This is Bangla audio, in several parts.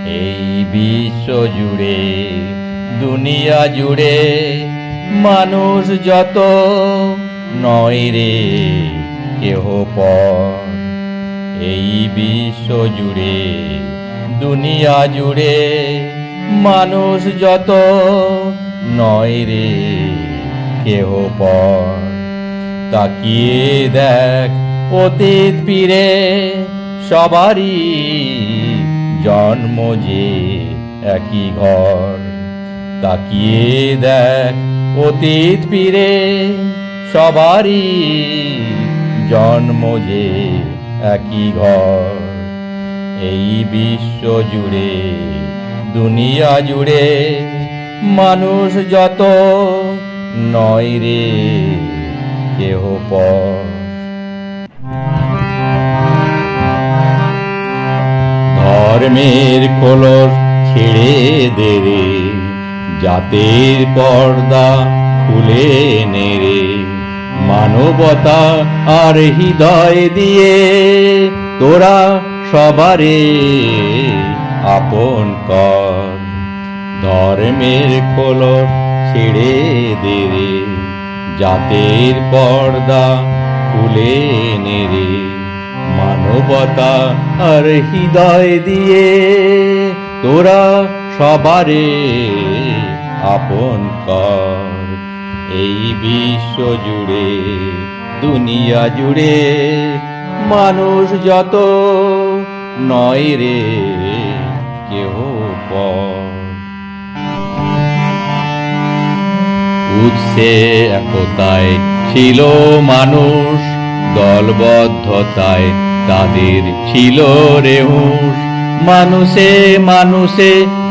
এই বিশ্ব জুড়ে দুনিয়া জুড়ে মানুষ যত নয় রে কেহ পর। এই বিশ্ব জুড়ে দুনিয়া জুড়ে মানুষ যত নয় রে কেহ পর। তাকিয়ে দেখ অতীত ফিরে সবারই জন্ম যে একই ঘর। তাকিয়ে দেখ অতীত ফিরে সবারই জন্ম যে একই ঘর। এই বিশ্ব জুড়ে দুনিয়া জুড়ে মানুষ যত নয় রে কেহ পর। ধর্মের কলস ছেড়ে দে রে, জাতের পর্দা খুলে নে রে। মানবতা আর হৃদয় দিয়ে তোরা সবারে আপন কর। ধর্মের কলস ছেড়ে দে রে, জাতের পর্দা খুলে নে রে। মানবতা আর হৃদয় দিয়ে তোরা সবারে আপন কর। এই বিশ্ব জুড়ে দুনিয়া জুড়ে মানুষ যত নয় রে কেহ পর। উৎসে একতায় ছিল মানুষ, দলবদ্ধতায় তাদের ছিল রে হুঁশ। মানুষে মানুষে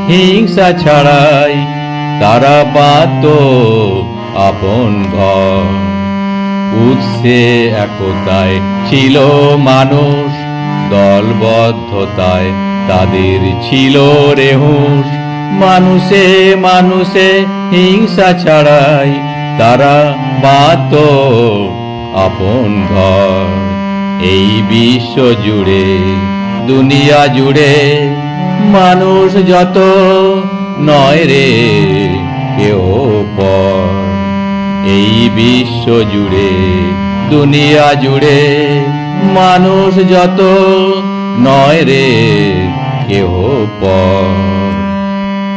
হিংসা ছাড়াই তারা বাঁধত আপন ঘর। উৎসে একতায় ছিল মানুষ, দলবদ্ধতায় তাদের ছিল রে হুঁশ। মানুষে মানুষে হিংসা ছাড়াই তারা বাঁধত আপন ঘর। এই বিশ্ব জুড়ে দুনিয়া জুড়ে মানুষ যত নয় রে কেউ পর। এই বিশ্ব জুড়ে দুনিয়া জুড়ে মানুষ যত নয় রে কেউ পর।